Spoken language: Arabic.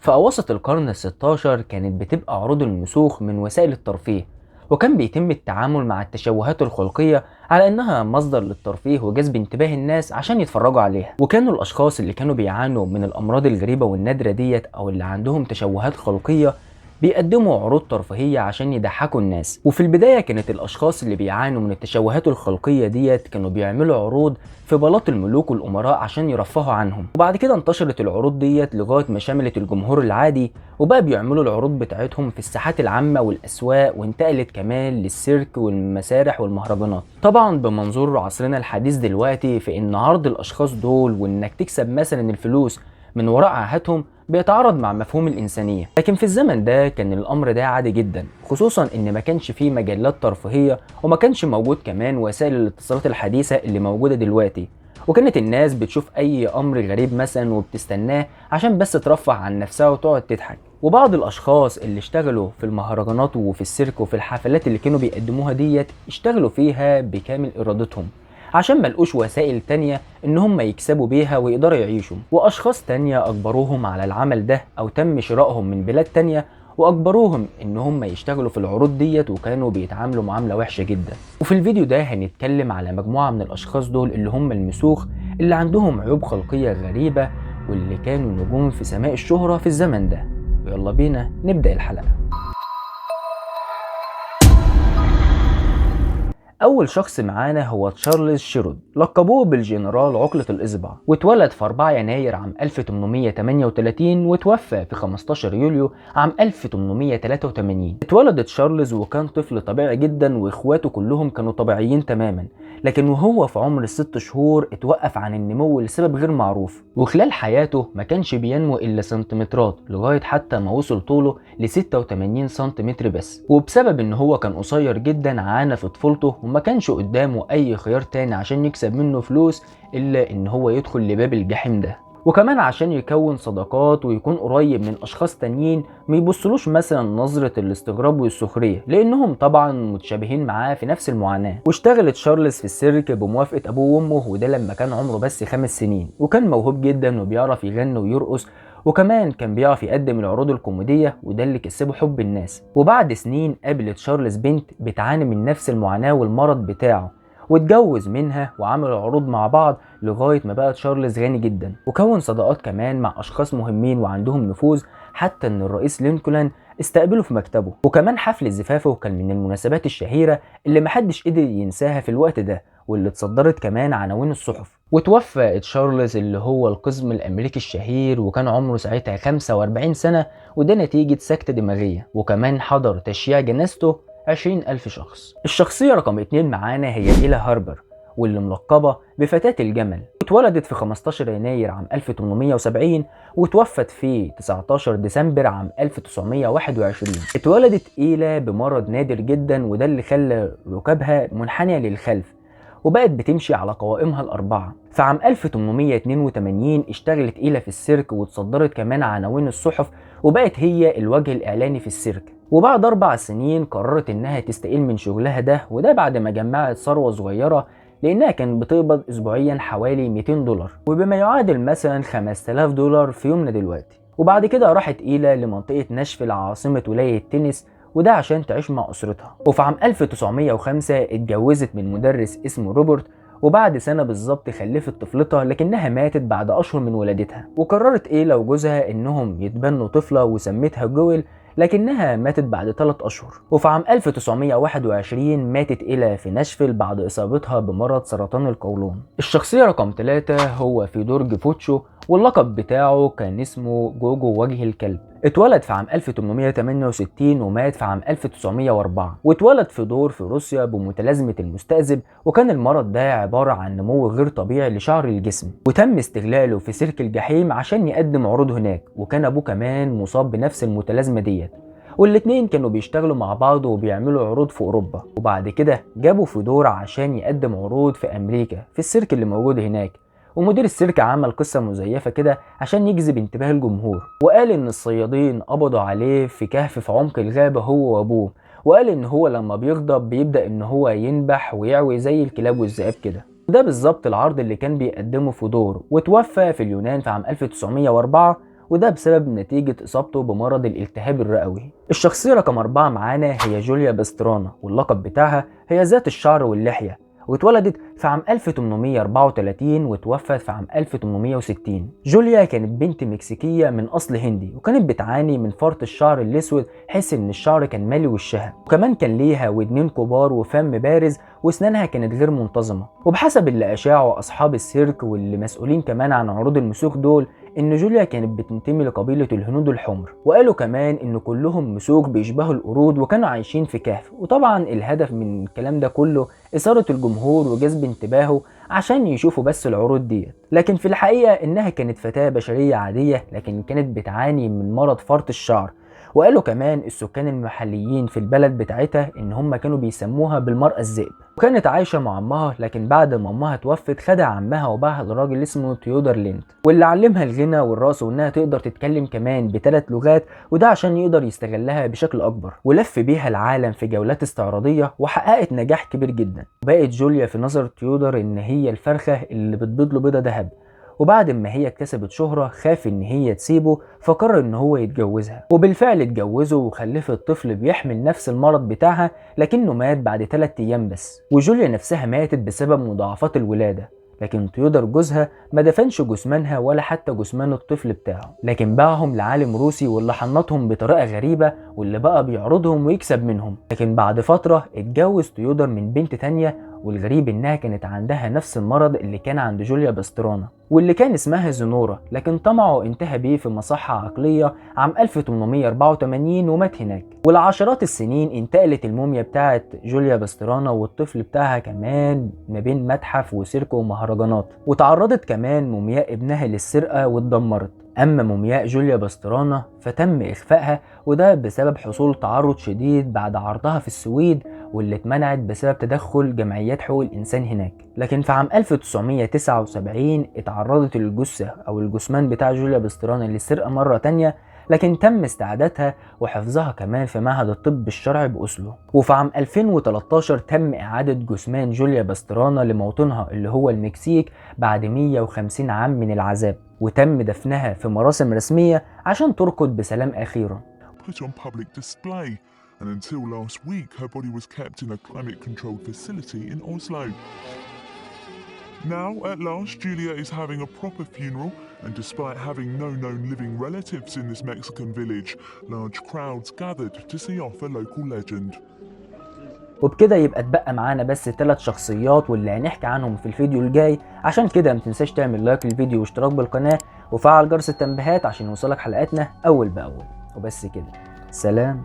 في أواسط القرن الستاشر كانت بتبقى عروض المسوخ من وسائل الترفيه، وكان بيتم التعامل مع التشوهات الخلقية على إنها مصدر للترفيه وجذب انتباه الناس عشان يتفرجوا عليها. وكانوا الأشخاص اللي كانوا بيعانوا من الأمراض الغريبة والنادرة ديت أو اللي عندهم تشوهات خلقية بيقدموا عروض ترفيهية عشان يضحكوا الناس. وفي البداية كانت الأشخاص اللي بيعانوا من التشوهات الخلقية ديت كانوا بيعملوا عروض في بلاط الملوك والأمراء عشان يرفهوا عنهم، وبعد كده انتشرت العروض ديت لغاية ما شملت الجمهور العادي، وبقى بيعملوا العروض بتاعتهم في الساحات العامة والأسواق، وانتقلت كمان للسيرك والمسارح والمهرجانات، طبعا بمنظور عصرنا الحديث دلوقتي في إن عرض الأشخاص دول وإنك تكسب مثلا الفلوس من وراء عاهاتهم بيتعارض مع مفهوم الإنسانية. لكن في الزمن ده كان الأمر ده عادي جدا، خصوصا إن ما كانش فيه مجلات ترفيهية وما كانش موجود كمان وسائل الاتصالات الحديثة اللي موجودة دلوقتي، وكانت الناس بتشوف أي أمر غريب مثلا وبتستناه عشان بس ترفه عن نفسها وتقعد تضحك. وبعض الأشخاص اللي اشتغلوا في المهرجانات وفي السيرك وفي الحفلات اللي كانوا بيقدموها ديت اشتغلوا فيها بكامل إرادتهم عشان ملقوش وسائل تانية ان هم يكسبوا بيها ويقدروا يعيشوا، واشخاص تانية اجبروهم على العمل ده او تم شرائهم من بلاد تانية واجبروهم ان هم يشتغلوا في العروض ديت، وكانوا بيتعاملوا معاملة وحشة جدا. وفي الفيديو ده هنتكلم على مجموعة من الاشخاص دول اللي هم المسوخ اللي عندهم عيوب خلقية غريبة واللي كانوا نجوم في سماء الشهرة في الزمن ده. ويلا بينا نبدأ الحلقة. أول شخص معانا هو تشارلز شيرود، لقبوه بالجنرال عقلة الإصبع، واتولد في 4 يناير عام 1838 وتوفى في 15 يوليو عام 1883. اتولد تشارلز وكان طفل طبيعي جدا واخواته كلهم كانوا طبيعيين تماما، لكن وهو في عمر ال6 شهور اتوقف عن النمو لسبب غير معروف، وخلال حياته ما كانش بينمو إلا سنتيمترات لغاية حتى ما وصل طوله ل 86 سنتيمتر بس. وبسبب ان هو كان قصير جدا عانى في طفولته وما كانش قدامه اي خيار تاني عشان يكسب منه فلوس الا ان هو يدخل لباب الجحيم ده، وكمان عشان يكون صداقات ويكون قريب من اشخاص تانيين ما يبصلوش مثلا نظرة الاستغراب والسخرية لانهم طبعا متشابهين معاه في نفس المعاناة. واشتغل تشارلز في السيرك بموافقة ابوه وامه، وده لما كان عمره بس 5 سنين، وكان موهوب جدا وبيعرف يغني ويرقص، وكمان كان بيعرف يقدم العروض الكوميدية، وده اللي كسبه حب الناس. وبعد سنين قابل تشارلز بنت بتعاني من نفس المعاناة والمرض بتاعه، واتجوز منها وعملوا عروض مع بعض لغاية ما بقى تشارلز غني جدا، وكون صداقات كمان مع أشخاص مهمين وعندهم نفوذ، حتى إن الرئيس لينكولن استقبله في مكتبه. وكمان حفل زفافه كان من المناسبات الشهيرة اللي محدش قدر ينساها في الوقت ده، واللي اتصدرت كمان عناوين الصحف. وتوفى تشارلز اللي هو القزم الأمريكي الشهير وكان عمره ساعتها 45 سنة، وده نتيجة سكتة دماغية، وكمان حضر تشييع جنازته 20,000 شخص. الشخصية رقم 2 معانا هي إيلا هاربر، واللي ملقبة بفتاة الجمل. اتولدت في 15 يناير عام 1870 وتوفت في 19 ديسمبر عام 1921. اتولدت إيلا بمرض نادر جدا، وده اللي خلى ركابها منحنية للخلف، وبقت بتمشي على قوائمها الأربعة. في عام 1882 اشتغلت إيلا في السيرك واتصدرت كمان عناوين الصحف، وبقت هي الوجه الإعلاني في السيرك. وبعد 4 سنين قررت إنها تستقيل من شغلها ده، وده بعد ما جمعت ثروة صغيرة لأنها كانت بتقبض أسبوعيا حوالي 200 دولار، وبما يعادل مثلا 5000 دولار في يومنا دلوقتي. وبعد كده راحت إيلا لمنطقة ناشفيل عاصمة ولاية تينيس، وده عشان تعيش مع أسرتها. وفي عام 1905 اتجوزت من مدرس اسمه روبرت، وبعد سنة بالظبط خلفت طفلتها لكنها ماتت بعد أشهر من ولادتها. وقررت إيلا وجوزها إنهم يتبنوا طفلة وسمتها جويل، لكنها ماتت بعد 3 أشهر. وفي عام 1921 ماتت إيلا في ناشفيل بعد إصابتها بمرض سرطان القولون. الشخصية رقم 3 هو فيدور فوتشو، واللقب بتاعه كان اسمه جوجو وجه الكلب. اتولد في عام 1868 ومات في عام 1904، واتولد في دور في روسيا بمتلازمة المستذئب، وكان المرض ده عبارة عن نمو غير طبيعي لشعر الجسم، وتم استغلاله في سيرك الجحيم عشان يقدم عروض هناك. وكان ابوه كمان مصاب بنفس المتلازمة ديت، والاتنين كانوا بيشتغلوا مع بعض وبيعملوا عروض في اوروبا. وبعد كده جابوا فيدور عشان يقدم عروض في امريكا في السيرك اللي موجود هناك، ومدير السيرك عمل قصة مزيفة كده عشان يجذب انتباه الجمهور، وقال ان الصيادين قبضوا عليه في كهف في عمق الغابة هو وابوه، وقال ان هو لما بيغضب بيبدأ ان هو ينبح ويعوي زي الكلاب والذئاب كده. وده بالظبط العرض اللي كان بيقدمه فودور، وتوفى في اليونان في عام 1904 وده بسبب نتيجة إصابته بمرض الالتهاب الرئوي. الشخصية رقم 4 معانا هي جوليا باسترانا، واللقب بتاعها هي ذات الشعر واللحية، واتولدت في عام 1834 وتوفت في عام 1860. جوليا كانت بنت مكسيكية من أصل هندي، وكانت بتعاني من فرط الشعر الأسود، حيث إن الشعر كان مالي وشها، وكمان كان ليها ودنين كبار وفم بارز، وأسنانها كانت غير منتظمة. وبحسب اللي أشاعوا أصحاب السيرك واللي مسؤولين كمان عن عروض المسوخ دول، إن جوليا كانت بتنتمي لقبيلة الهنود الحمر، وقالوا كمان إن كلهم مسوخ بيشبهوا القرود وكانوا عايشين في كهف. وطبعا الهدف من الكلام ده كله إثارة الجمهور وجذب انتباهه عشان يشوفوا بس العروض ديت، لكن في الحقيقة إنها كانت فتاة بشرية عادية، لكن كانت بتعاني من مرض فرط الشعر. وقالوا كمان السكان المحليين في البلد بتاعتها ان هم كانوا بيسموها بالمرأة الذئب، وكانت عايشة مع امها، لكن بعد ما امها توفت خدها عمها وباعها لراجل اسمه تيودر لينت، واللي علمها الغنى والرقص وانها تقدر تتكلم كمان ب3 لغات، وده عشان يقدر يستغلها بشكل اكبر. ولف بيها العالم في جولات استعراضية وحققت نجاح كبير جدا. بقت جوليا في نظر تيودر ان هي الفرخة اللي بتبيض له بيضة ذهب. وبعد ما هي اكتسبت شهرة خاف ان هي تسيبه، فقرر ان هو يتجوزها، وبالفعل اتجوزوا وخلفت طفل بيحمل نفس المرض بتاعها، لكنه مات بعد 3 ايام بس. وجوليا نفسها ماتت بسبب مضاعفات الولادة، لكن تيودر جوزها ما دفنش جثمانها ولا حتى جثمان الطفل بتاعه، لكن باعهم لعالم روسي واللي حنطهم بطريقة غريبة، واللي بقى بيعرضهم ويكسب منهم. لكن بعد فترة اتجوز تيودر من بنت تانية، والغريب انها كانت عندها نفس المرض اللي كان عند جوليا باسترانا، واللي كان اسمها زنورة، لكن طمعه انتهى بيه في مصحة عقلية عام 1884 ومات هناك. ولعشرات السنين انتقلت الموميا بتاعت جوليا باسترانا والطفل بتاعها كمان ما بين متحف وسيرك ومهرجانات، وتعرضت كمان مومياء ابنها للسرقة واتدمرت. أما مومياء جوليا باسترانا فتم إخفائها، وده بسبب حصول تعرض شديد بعد عرضها في السويد، واللي اتمنعت بسبب تدخل جمعيات حقوق الإنسان هناك. لكن في عام 1979 اتعرضت الجثة أو الجثمان بتاع جوليا باسترانا للسرقة مرة تانية، لكن تم استعادتها وحفظها كمان في معهد الطب الشرعي بأوسلو. وفي عام 2013 تم إعادة جثمان جوليا باسترانا لموطنها اللي هو المكسيك بعد 150 عام من العذاب، وتم دفنها في مراسم رسمية عشان ترقد بسلام أخيرا. Put on public display, and until last week her body was kept in a climate-controlled facility in Oslo. Now, at last, Julia is having a proper funeral, and despite having no known living relatives in this Mexican village, large crowds gathered to see off a local legend. وبكده يبقى اتبقى معانا بس 3 شخصيات واللي هنحكي عنهم في الفيديو الجاي، عشان كده متنساش تعمل لايك للفيديو واشتراك بالقناة وفعل جرس التنبيهات عشان يوصلك حلقاتنا أول بأول. وبس كده، سلام.